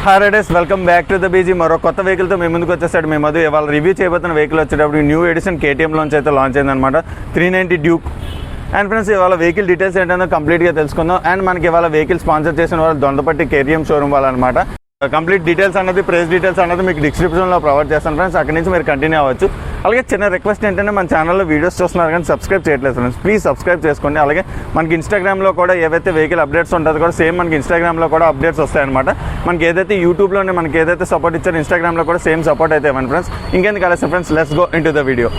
Hi riders, welcome back to the BG. మరో కొత్త వెహికల్తో మేము ముందుకు వచ్చేసాడు. మేము అది ఇవాళ రివ్యూ చేయబోతున్న వెహికల్ వచ్చేటప్పుడు న్యూ ఎడిషన్ KTMలోంచి అయితే లాంచ్ అయిందనమాట 390 డ్యూక్. అండ్ ఫ్రెండ్స్, ఇవాళ వెహికల్ డీటెయిల్స్ ఏంటంటే కంప్లీట్గా తెలుసుకుందాం. అండ్ మనకి ఇవాళ వెహికల్ స్పాన్సర్ చేసిన వాళ్ళు దొండపట్టి KTM షోరూమ్ వాళ్ళనమాట. కంప్లీట్ డీటెయిల్స్ అనేది, ప్రైస్ డీటెయిల్స్ అనేది మీకు డిస్క్రిప్షన్లో ప్రొవైడ్ చేస్తాను ఫ్రెండ్స్. అక్కడి నుంచి మీరు కంటిన్యూ అవ్వచ్చు. అలాగే చిన్న రిక్వెస్ట్ ఏంటంటే, మన ఛానల్లో వీడియోస్ చూస్తున్నారు కానీ సబ్స్క్రైబ్ చేయట్లేదు ఫ్రెండ్స్, ప్లీజ్ సబ్స్క్రైబ్ చేసుకోండి. అలాగే మనకి ఇన్స్టాగ్రామ్లో కూడా ఏవైతే వెహికల్ అప్డేట్స్ ఉంటుందో కూడా సేమ్ మనకి ఇన్స్టాగ్రామ్లో కూడా అప్డేట్స్ వస్తాయన్నమాట. మనకి ఏదైతే యూట్యూబ్లోనే మనకి ఏదైతే సపోర్ట్ ఇచ్చారో ఇన్స్టాగ్రామ్లో కూడా సేమ్ సపోర్ట్ అయితే ఇవ్వండి ఫ్రెండ్స్. ఇంకెందుకు కలిసి friends, let's go into the video.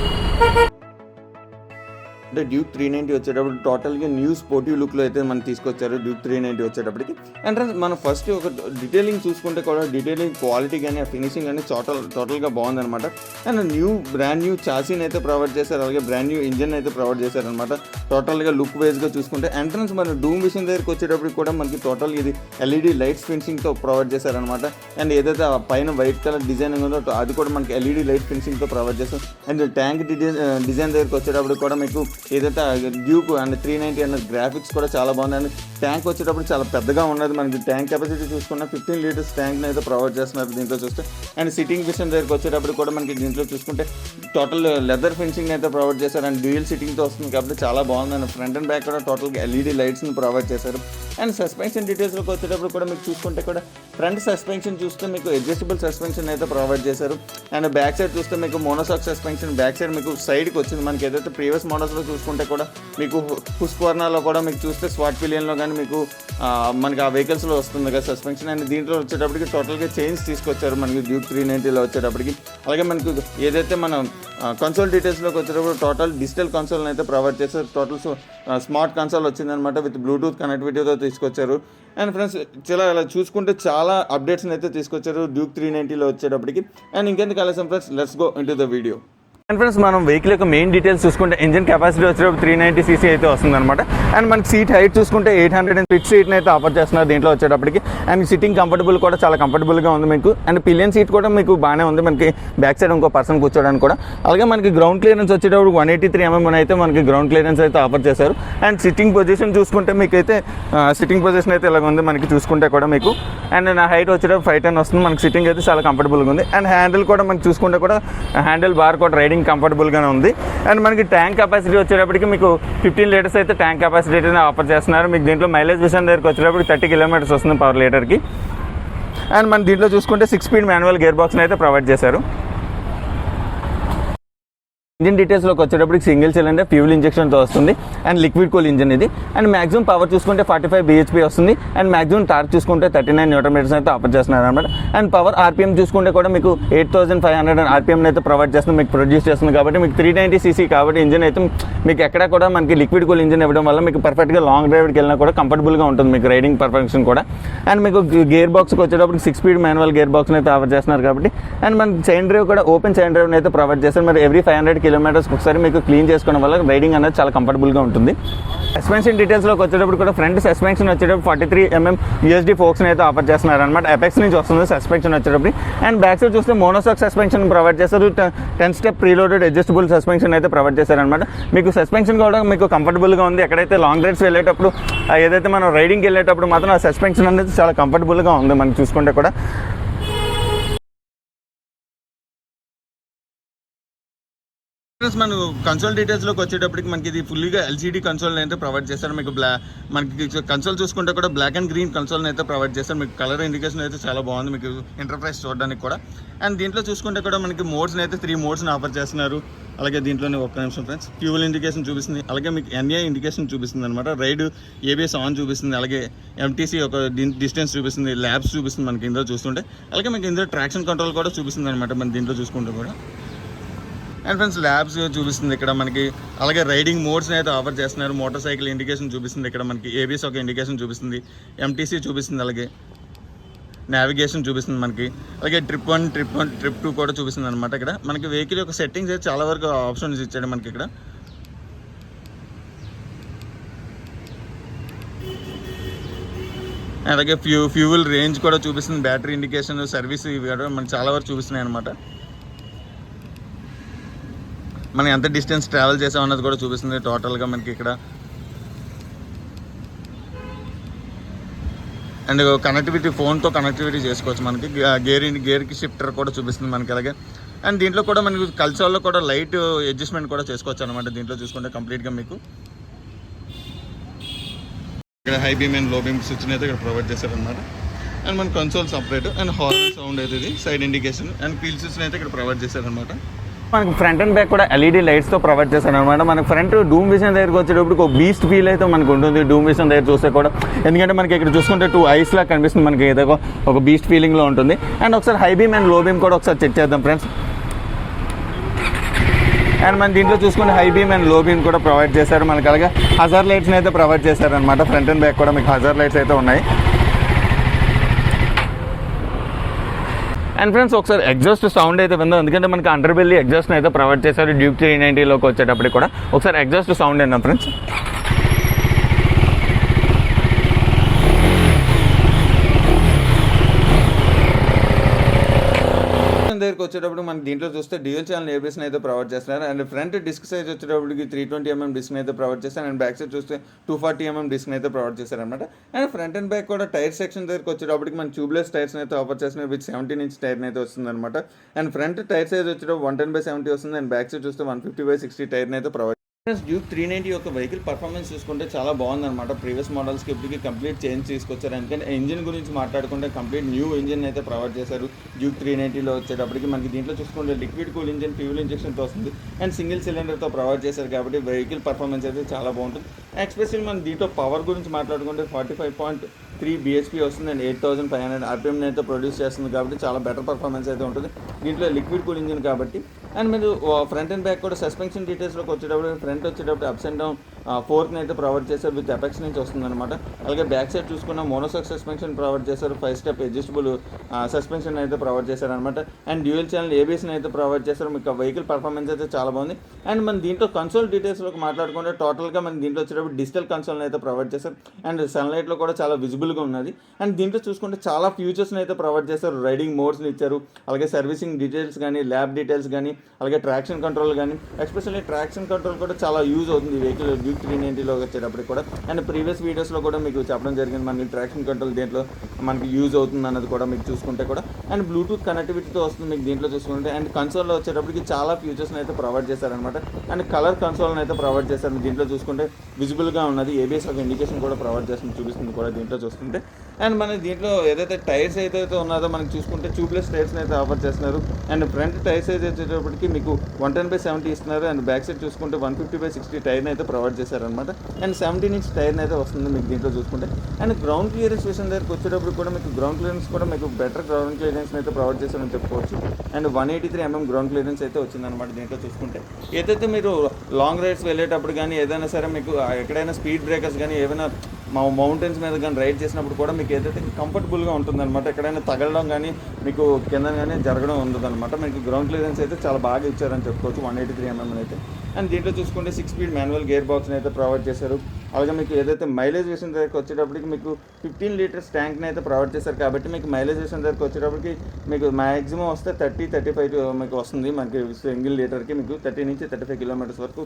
అంటే డ్యూక్ 390 వచ్చేటప్పుడు టోటల్గా న్యూ స్పోర్టివ్ లుక్లో అయితే మనం తీసుకొచ్చారు డ్యూక్ 390 వచ్చేటప్పటికి. అండ్ మనం ఫస్ట్ ఒక డీటెయిలింగ్ చూసుకుంటే కూడా డీటెయిలింగ్ క్వాలిటీ కానీ ఫినిషింగ్ కానీ టోటల్గా బాగుందనమాట. అండ్ బ్రాండ్ న్యూ చాసీని అయితే ప్రొవైడ్ చేశారు, అలాగే బ్రాండ్ న్యూ ఇంజన్ అయితే ప్రొవైడ్ చేశారనమాట. టోటల్గా లుక్ వైజ్గా చూసుకుంటే ఎంట్రన్స్ మన డూమ్ విషన్ దగ్గరికి వచ్చేటప్పటికి కూడా మనకి టోటల్ ఇది LED లైట్స్ ఫినిషింగ్తో ప్రొవైడ్ చేశారనమాట. అండ్ ఏదైతే ఆ పైన వైట్ కలర్ డిజైనింగ్ ఉందో అది కూడా మనకి LED లైట్ ఫినిషింగ్తో ప్రొవైడ్ చేశారు. అండ్ ట్యాంక్ డిజైన్ దగ్గరికి వచ్చేటప్పుడు కూడా మీకు ఏదైతే డ్యూక్ అండ్ 390 అన్న గ్రాఫిక్స్ కూడా చాలా బాగుంది. అండ్ ట్యాంక్ వచ్చేటప్పుడు చాలా పెద్దగా ఉన్నది. మనకి ట్యాంక్ కెపాసిటీ చూసుకున్న 15 లీటర్స్ ట్యాంక్ని అయితే ప్రొవైడ్ చేస్తున్నారు దీంట్లో చూస్తే. అండ్ సిట్టింగ్ విషయం దగ్గరికి వచ్చేటప్పుడు కూడా మనకి దీంట్లో చూసుకుంటే టోటల్ లెదర్ ఫినిషింగ్ అయితే ప్రొవైడ్ చేశారు. అండ్ డ్యూయల్ సిట్టింగ్తో వస్తుంది కాబట్టి చాలా బాగుంది. అండ్ ఫ్రంట్ అండ్ బ్యాక్ కూడా టోటల్గా LED లైట్స్ని ప్రొవైడ్ చేశారు. అండ్ సస్పెన్షన్ డీటెయిల్స్లోకి వచ్చేటప్పుడు కూడా మీకు చూసుకుంటే కూడా ఫ్రంట్ సస్పెన్షన్ చూస్తే మీకు అడ్జస్టబుల్ సస్పెన్షన్ అయితే ప్రొవైడ్ చేశారు. అండ్ బ్యాక్ సైడ్ చూస్తే మీకు మోనోసాక్ సస్పెన్షన్ బ్యాక్ సైడ్ మీకు సైడ్కి వచ్చింది. మనకి ఏదైతే ప్రీవియస్ మోడల్స్లో చూసుకుంటే కూడా మీకు హుస్క్వర్నాలో కూడా మీకు చూస్తే స్వాట్ పిలియన్లో కానీ మీకు మనకి ఆ వెహికల్స్లో వస్తుంది కదా సస్పెన్షన్. అండ్ దీంట్లో వచ్చేటప్పటికి టోటల్గా చైన్స్ తీసుకొచ్చారు మనకి డ్యూక్ 390లో వచ్చేటప్పటికి. అలాగే మనకు ఏదైతే మనం కన్సోల్ డీటెయిల్స్లోకి వచ్చేటప్పుడు టోటల్ డిజిటల్ కన్సోల్ని అయితే ప్రొవైడ్ చేశారు. టోటల్ స్మార్ట్ కన్సోల్ వచ్చిందనమాట, విత్ బ్లూటూత్ కనెక్టివిటీతో తీసుకొచ్చారు. అండ్ ఫ్రెండ్స్, ఇలా చూసుకుంటే చాలా అప్డేట్స్ని అయితే తీసుకొచ్చారు డ్యూక్ 390లో వచ్చేటప్పటికి. అండ్ ఇంకెందుకు ఆలస్యం friends, let's go into the video. And friends, మనం వెహికల్ యొక్క మెయిన్ డీటెయిల్స్ చూసుకుంటే ఇంజిన్ కెపాసిటీ వచ్చేటప్పుడు 390cc అయితే వస్తుందన్నమాట. అండ్ మనకి సీట్ హైట్ చూసుకుంటే 806 సీట్ని అయితే ఆఫర్ చేస్తున్నారు దీంట్లో వచ్చేటప్పటికి. అండ్ సిట్టింగ్ కంఫర్టబుల్ కూడా చాలా కంఫర్టబుల్గా ఉంది మీకు. అండ్ పిలియన్ సీట్ కూడా మీకు బాగానే ఉంది, మనకి బ్యాక్ సైడ్ ఇంకో పర్సన్ కూర్చోడానికి కూడా. అలాగే మనకి గ్రౌండ్ క్లియరెన్స్ వచ్చేటప్పుడు 183 mm అయితే మనకి గ్రౌండ్ క్లియరెన్స్ అయితే ఆఫర్ చేశారు. అండ్ సిట్టింగ్ పొజిషన్ చూసుకుంటే మీకైతే సిట్టింగ్ పొజిషన్ అయితే ఇలాగ ఉంది మనకి చూసుకుంటే కూడా మీకు. అండ్ నా హైట్ వచ్చేటప్పుడు 5'10" వస్తుంది. మనకి సిట్టింగ్ అయితే చాలా కంఫర్టబుల్గా ఉంది. అండ్ హ్యాండిల్ కూడా మనకి చూసుకుంటే కూడా హ్యాండిల్ బార్ కూడా రైడింగ్ కంఫర్టబుల్గానే ఉంది. అండ్ మనకి ట్యాంక్ కెపాసిటీ వచ్చేటప్పటికి మీకు 15 లీటర్స్ అయితే ట్యాంక్ కెపాసిటీ అయితే ఆఫర్ చేస్తున్నారు. మీకు దీంట్లో మైలేజ్ విషయం దగ్గరికి వచ్చేటప్పటికి 30 కిలోమీటర్స్ వస్తుంది పర్ లీటర్కి. అండ్ మన దీంట్లో చూసుకుంటే 6 స్పీడ్ మాన్యువల్ గేర్ బాక్స్ని అయితే ప్రొవైడ్ చేశారు. ఇంజిన్ డీటెయిల్స్లోకి వచ్చేటప్పటికి సింగిల్ సిలిండర్ ఫ్యూల్ ఇంజెక్షన్తో వస్తుంది. అండ్ లిక్విడ్ కూల్ ఇంజిన్ ఇది. అండ్ మాక్సిమం పవర్ చూసుకుంటే 45 bhp వస్తుంది. అండ్ మాక్సిమం టార్క్ చూసుకుంటే 39 Nm అయితే ఆఫర్ చేస్తున్నారు అనమాట. అండ్ పవర్ RPM చూసుకుంటే కూడా మీకు 8500 RPM అయితే ప్రొవైడ్ చేస్తుంది, మీకు ప్రొడ్యూస్ చేస్తుంది. కాబట్టి మీకు 390cc కాబట్టి ఇంజిన్ అయితే మీకు ఎక్కడ కూడా మనకి లిక్విడ్ కూల్ ఇంజిన్ ఇవ్వడం వల్ల మీకు పర్ఫెక్ట్గా లాంగ్ డ్రైవ్కి వెళ్ళినా కూడా కంఫర్టబుల్గా ఉంటుంది మీకు రైడింగ్ పర్ఫెక్షన్ కూడా. అండ్ మీకు గేర్ బాక్స్కి వచ్చేటప్పటికి 6 స్పీడ్ మాన్యువల్ గేర్ బాక్స్ని అయితే ఆఫర్ చేస్తున్నారు కాబట్టి. అండ్ మనకి చైన్ డ్రైవ్ కూడా ఓపెన్ చైన్ డ్రైవ్ని అయితే ప్రొవైడ్ చేస్తారు. మరి ఎవ్రీ 500 కిలోమీటర్స్ ఒకసారి మీకు క్లీన్ చేసుకోవడం వల్ల రైడింగ్ అనేది చాలా కంఫర్టబుల్గా ఉంటుంది. సస్పెన్షన్ డీటెయిల్స్లోకి వచ్చేటప్పుడు కూడా ఫ్రంట్ సస్పెన్షన్ వచ్చేటప్పుడు 43 mm USD ఫోక్స్ని అయితే ఆఫర్ చేస్తున్నారు అనమాట. ఎపెక్స్ నుంచి వస్తుంది సస్పెన్షన్ వచ్చేటప్పుడు. అండ్ బ్యాక్ సైడ్ చూస్తే మోనోసాక్ సస్పెన్షన్ ప్రొవైడ్ చేస్తారు. 10 స్టెప్ ప్రీలోడెడ్ అడ్జస్టబుల్ సస్పెన్షన్ అయితే ప్రొవైడ్ చేశారనమాట. మీకు సస్పెన్షన్ కూడా మీకు కంఫర్టబుల్గా ఉంది. ఎక్కడైతే లాంగ్ రైడ్స్ వెళ్ళేటప్పుడు ఏదైతే మనం రైడింగ్కి వెళ్ళేటప్పుడు మాత్రం ఆ సస్పెన్షన్ అనేది చాలా కంఫర్టబుల్గా ఉంది మనకి చూసుకుంటే కూడా. మనం కన్సోల్ డీటెయిల్స్లోకి వచ్చేటప్పటికి మనకి ఇది ఫుల్గా LCD కన్సోల్ని అయితే ప్రొవైడ్ చేస్తారు. మీకు మనకి కన్సోల్ చూసుకుంటే కూడా బ్లాక్ అండ్ గ్రీన్ కన్సోల్ని అయితే ప్రొవైడ్ చేస్తారు. మీకు కలర్ ఇండికేషన్ అయితే చాలా బాగుంది మీకు ఇంటర్ఫేస్ చూడడానికి కూడా. అండ్ దీంట్లో చూసుకుంటే కూడా మనకి మోడ్స్ని అయితే 3 మోడ్స్ని ఆఫర్ చేస్తున్నారు. అలాగే దీంట్లోనే ఒక్క నిమిషం ఫ్రెండ్స్, ఫ్యూల్ ఇండికేషన్ చూపిస్తుంది. అలాగే మీకు NA ఇండికేషన్ చూపిస్తుంది అనమాట. రైడ్ ABS ఆన్ చూపిస్తుంది. అలాగే MTC ఒక డిస్టెన్స్ చూపిస్తుంది. ల్యాబ్స్ చూపిస్తుంది మనకి ఇందులో చూస్తుంటే. అలాగే మీకు ఇందులో ట్రాక్షన్ కంట్రోల్ కూడా చూపిస్తుంది అనమాట మన దీంట్లో చూసుకుంటే కూడా. అండ్ ఫ్రెండ్స్, ల్యాబ్స్ చూపిస్తుంది ఇక్కడ మనకి. అలాగే రైడింగ్ మోడ్స్ని అయితే ఆఫర్ చేస్తున్నారు. మోటార్ సైకిల్ ఇండికేషన్ చూపిస్తుంది ఇక్కడ మనకి. ABS ఒక ఇండికేషన్ చూపిస్తుంది. MTC చూపిస్తుంది. అలాగే నావిగేషన్ చూపిస్తుంది మనకి. అలాగే ట్రిప్ 1, ట్రిప్ 2 కూడా చూపిస్తుంది అనమాట. ఇక్కడ మనకి వెహికల్ యొక్క సెట్టింగ్స్ అయితే చాలా వరకు ఆప్షన్స్ ఇచ్చాడు మనకి ఇక్కడ. అలాగే ఫ్యూల్ రేంజ్ కూడా చూపిస్తుంది. బ్యాటరీ ఇండికేషన్, సర్వీస్ ఇవి కూడా మనకి చాలా వరకు చూపిస్తున్నాయి అనమాట. మనం ఎంత డిస్టెన్స్ ట్రావెల్ చేసామన్నది కూడా చూపిస్తుంది టోటల్గా మనకి ఇక్కడ. అండ్ కనెక్టివిటీ ఫోన్తో కనెక్టివిటీ చేసుకోవచ్చు. మనకి గేర్కి షిఫ్టర్ కూడా చూపిస్తుంది మనకి. అలాగే అండ్ దీంట్లో కూడా మనకి కల్చర్లో కూడా లైట్ అడ్జస్ట్మెంట్ కూడా చేసుకోవచ్చు అనమాట. దీంట్లో చూసుకుంటే కంప్లీట్గా మీకు ఇక్కడ high beam and low beam స్విచ్ని అయితే ఇక్కడ ప్రొవైడ్ చేశారనమాట. అండ్ మన console separate and horn sound అయితే ఇది సైడ్ ఇండికేషన్ అండ్ పీల్ స్విచ్ని అయితే ఇక్కడ ప్రొవైడ్ చేశారనమాట. మనకి ఫ్రంట్ అండ్ బ్యాక్ కూడా ఎల్ఈడి లైట్స్తో ప్రొవైడ్ చేశాను అనమాట. మనకి ఫ్రంట్ డూమ్ విజన్ దగ్గరికి వచ్చేటప్పుడు ఒక బీస్ట్ ఫీల్ అయితే మనకు ఉంటుంది డూమ్ విజన్ దగ్గర చూస్తే కూడా. ఎందుకంటే మనకి ఇక్కడ చూసుకుంటే 2 ఐస్ లా కనిపిస్తుంది మనకి, ఏదో ఒక బీస్ట్ ఫీలింగ్లో ఉంటుంది. అండ్ ఒకసారి high beam and low beam కూడా ఒకసారి చెక్ చేద్దాం ఫ్రెండ్స్. అండ్ మన దీంట్లో చూసుకుంటే high beam and low beam కూడా ప్రొవైడ్ చేశారు మనకి. అలాగే హజార్ లైట్స్ని అయితే ప్రొవైడ్ చేశారనమాట. ఫ్రంట్ అండ్ బ్యాక్ కూడా మీకు హజార్ లైట్స్ అయితే ఉన్నాయి. అండ్ ఫ్రెండ్స్ ఒకసారి ఎగ్జాస్ట్ సౌండ్ అయితే విందాం, ఎందుకంటే మనకి అండర్ బెల్లీ ఎగ్జాస్ట్ని అయితే ప్రొవైడ్ చేశారు డ్యూక్ 390లోకి వచ్చేటప్పటికి కూడా. ఒకసారి ఎగ్జాస్ట్ సౌండ్ విందాం ఫ్రెండ్స్. దగ్గరికి వచ్చేటప్పుడు మనకి దీంట్లో చూస్తే డ్యూయల్ ఛానల్ ఏబిఎస్ని అయితే ప్రొవైడ్ చేస్తున్నారు. అండ్ ఫ్రంట్ డిస్క్ సైజ్ వచ్చేటప్పటికి 320mm డిస్క్ని అయితే ప్రొవైడ్ చేస్తారు. అండ్ బ్యాక్ సైడ్ చూస్తే 240mm డిస్క్ని అయితే ప్రొవైడ్ చేశారనమాట. అండ్ ఫ్రంట్ అండ్ బ్యాక్ కూడా టైర్ సెక్షన్ దగ్గరికి వచ్చేటప్పటికి మన ట్యూబ్లెస్ టైర్స్ని అయితే ఆఫర్ చేస్తున్నారు విత్ 17-inch టైర్ని అయితే వస్తుంది అనమాట. అండ్ ఫ్రంట్ టైర్ సైజ్ వచ్చేటప్పుడు 110/70 వస్తుంది. అండ్ బ్యాక్ సైడ్ చూస్తే 150/60 టైర్ని అయితే ప్రొవైడ్. డ్యూక్ 390 యొక్క వెహికల్ పర్ఫార్మెన్స్ చూసుకుంటే చాలా బాగుందన్నమాట. ప్రీవియస్ మోడల్స్కి ఇప్పటికి కంప్లీట్ చేంజ్ తీసుకొచ్చారు. ఎందుకంటే ఇంజిన్ గురించి మాట్లాడుకుంటే కంప్లీట్ న్యూ ఇంజిన్ అయితే ప్రొవైడ్ చేశారు డ్యూక్ 390లో వచ్చేటప్పటికి. మనకి దీంట్లో చూసుకుంటే లిక్విడ్ కూల్ ఇంజిన్ ఫ్యూల్ ఇంజెక్షన్తో వస్తుంది అండ్ సింగిల్ సిలిండర్తో ప్రొవైడ్ చేశారు కాబట్టి వెహికల్ పర్ఫార్మెన్స్ అయితే చాలా బాగుంటుంది. ఎక్స్పెషల్లీ మనం దీంట్లో పవర్ గురించి మాట్లాడుకుంటే 45.3 bhp వస్తుంది అండ్ 8500 RPM అయితే ప్రొడ్యూస్ చేస్తుంది కాబట్టి చాలా బెటర్ పర్ఫార్మెన్స్ అయితే ఉంటుంది. దీంట్లో లిక్విడ్ కూల్ ఇంజిన్ కాబట్టి. అండ్ మీరు ఫ్రంట్ అండ్ బ్యాక్ కూడా సస్పెన్షన్ డీటెయిల్స్లోకి వచ్చేటప్పుడు ఫ్రంట్ వచ్చేటప్పుడు అప్స్ అండ్ డౌన్ ఫోర్క్ని అయితే ప్రొవైడ్ చేశారు విత్ ఎపెక్స్ నుంచి వస్తుంది అనమాట. అలాగే బ్యాక్ సైడ్ చూసుకున్న మోనోసాక్ సస్పెన్షన్ ప్రొవైడ్ చేశారు. 5-step అడ్జస్టబుల్ సస్పెన్షన్ అయితే ప్రొవైడ్ చేశారు అనమాట. అండ్ డ్యూయల్ ఛానల్ ఏబిఎస్ని అయితే ప్రొవైడ్ చేశారు. మీకు వెహికల్ పర్ఫార్మెన్స్ అయితే చాలా బాగుంది. అండ్ మన దీంట్లో కన్సోల్ డీటెయిల్స్లోకి మాట్లాడుకుంటే టోటల్గా మన దీంట్లో వచ్చేటప్పుడు డిజిటల్ కన్సోల్ని అయితే ప్రొవైడ్ చేశారు. అండ్ సన్లైట్లో కూడా చాలా విజిబుల్గా ఉన్నది. అండ్ దీంట్లో చూసుకుంటే చాలా ఫీచర్స్ని అయితే ప్రొవైడ్ చేశారు. రైడింగ్ మోడ్స్ని ఇచ్చారు. అలాగే సర్వీసింగ్ డీటెయిల్స్ కానీ ల్యాబ్ డీటెయిల్స్ కానీ అలాగే ట్రాక్షన్ కంట్రోల్ కానీ ఎస్పెషల్లీ ట్రాక్షన్ కంట్రోల్ కూడా చాలా యూజ్ అవుతుంది వెహికల్ డ్యూక్ 390లో వచ్చేటప్పుడు కూడా. అండ్ ప్రీవియస్ వీడియోస్లో కూడా మీకు చెప్పడం జరిగింది మనకి ట్రాక్షన్ కంట్రోల్ దేంట్లో మనకి యూజ్ అవుతుంది అన్నది కూడా మీకు చూసుకుంటే కూడా. అండ్ బ్లూటూత్ కనెక్టివిటీతో వస్తుంది మీకు దీంట్లో చూసుకుంటే. అండ్ కన్సోల్లో వచ్చేటప్పటికి చాలా ఫీచర్స్ని అయితే ప్రొవైడ్ చేశారనమాట. అండ్ కలర్ కన్సోల్ని అయితే ప్రొవైడ్ చేశారు. దీంట్లో చూసుకుంటే విజిబుల్గా ఉన్నది ఏబిఎస్ ఒక ఇండికేషన్ కూడా ప్రొవైడ్ చేస్తుంది చూపిస్తుంది కూడా దీంట్లో చూస్తుంటే. అండ్ మన దీంట్లో ఏదైతే టైర్స్ అయితే ఉన్నదో మనకి చూసుకుంటే ట్యూబ్లెస్ టైర్స్ని అయితే ఆఫర్ చేస్తున్నారు. అండ్ ఫ్రంట్ టైర్ సైజ్ వచ్చేటప్పటికి మీకు 110/70 ఇస్తున్నారు. అండ్ బ్యాక్ సైడ్ చూసుకుంటే 150/60 టైర్ని అయితే ప్రొవైడ్ చేశారనమాట. అండ్ 17-inch టైర్ని అయితే వస్తుంది మీకు దీంట్లో చూసుకుంటే. అండ్ గ్రౌండ్ క్లియరెన్స్ విషయం దగ్గరికి వచ్చేటప్పుడు కూడా మీకు గ్రౌండ్ క్లియరెన్స్ కూడా మీకు బెటర్ గ్రౌండ్ క్లియరెన్స్ అయితే ప్రొవైడ్ చేశారని చెప్పుకోవచ్చు. అండ్ 183mm గ్రౌండ్ క్లియరెన్స్ అయితే వచ్చిందనమాట దీంట్లో చూసుకుంటే. ఏదైతే మీరు లాంగ్ రైడ్స్ వెళ్ళేటప్పుడు కానీ ఏదైనా సరే మీకు ఎక్కడైనా స్పీడ్ బ్రేకర్స్ కానీ ఏమైనా మౌంటైన్స్ మీద కానీ రైడ్ చేసినప్పుడు కూడా మీకు ఏదైతే కంఫర్టబుల్గా ఉంటుందన్నమాట. ఎక్కడైనా తగలడం కానీ మీకు కింద కానీ జరగడం ఉండదన్నమాట. మీకు గ్రౌండ్ క్లియరెన్స్ అయితే చాలా బాగా ఇచ్చారని చెప్పుకోవచ్చు 183mm అయితే. అండ్ దీంట్లో చూసుకుంటే 6-speed మాన్యువల్ గేర్ బాక్స్ని అయితే ప్రొవైడ్ చేశారు. అలాగే మీకు ఏదైతే మైలేజ్ విషయం దగ్గరికి వచ్చేటప్పటికి మీకు 15 లీటర్స్ ట్యాంక్ని అయితే ప్రొవైడ్ చేశారు కాబట్టి మీకు మైలేజ్ విషయం దగ్గరికి వచ్చేటప్పటికి మీకు మ్యాక్సిమం వస్తే 30-35 మీకు వస్తుంది. మనకి సింగిల్ లీటర్కి మీకు 30 నుంచి 35 కిలోమీటర్స్ వరకు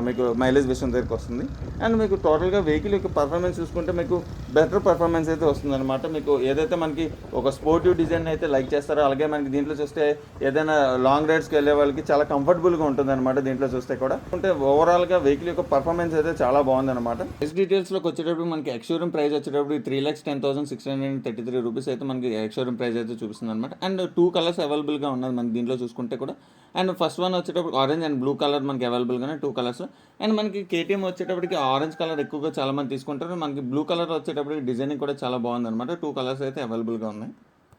మీకు మైలేజ్ విషయం దగ్గరికి వస్తుంది. అండ్ మీకు టోటల్గా వెహికల్ యొక్క పర్ఫార్మెన్స్ చూసుకుంటే మీకు బెటర్ పర్ఫార్మెన్స్ అయితే వస్తుంది అనమాట. మీకు ఏదైతే మనకి ఒక స్పోర్టివ్ డిజైన్ అయితే లైక్ చేస్తారో అలాగే మనకి దీంట్లో చూస్తే ఏదైనా లాంగ్ రైడ్స్కి వెళ్ళే వాళ్ళకి చాలా కంఫర్టబుల్గా ఉంటుంది అనమాట దీంట్లో చూస్తే కూడా. అంటే ఓవరాల్గా వెహికల్ యొక్క పర్ఫార్మెన్స్ అయితే చాలా బాగుందన్నమాట. ప్రైస్ డీటెయిల్స్లోకి వచ్చేటప్పుడు మనకి ఎక్స్షోరూమ్ ప్రైస్ వచ్చేటప్పుడు 3,10,633 రూపీస్ అయితే మనకి ఎక్స్షోరూమ్ ప్రైస్ అయితే చూపిస్తుంది అనమాట. అండ్ 2 కలర్స్ అవైలబుల్గా ఉన్నది మనకి దీంట్లో చూసుకుంటే కూడా. అండ్ ఫస్ట్ వన్ వచ్చేటప్పుడు ఆరెంజ్ అండ్ బ్లూ కలర్ మనకి అవైలబుల్గానే 2 కలర్స్. అండ్ మనకి కేటీఎం వచ్చేటప్పటికి ఆరెంజ్ కలర్ ఎక్కువగా చాలా మంది తీసుకుంటారు. మనకి బ్లూ కలర్ వచ్చేటప్పటికి డిజైనింగ్ కూడా చాలా బాగుందన్నమాట. 2 కలర్స్ అయితే అవైలబుల్గా ఉన్నాయి.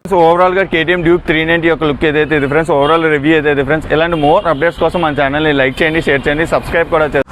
సో ఓవరాల్గా కేటీఎం డ్యూక్ 390 యొక్క లుక్ ఏదైతే ఇది ఫ్రెండ్స్, ఓవరాల్ రివ్యూ ఏదైతే ఫ్రెండ్స్. ఇలాంటి మోర్ అప్డేట్స్ కోసం మన ఛానల్ని లైక్ చేయండి, షేర్ చేయండి, సబ్స్క్రైబ్ కూడా చేయండి.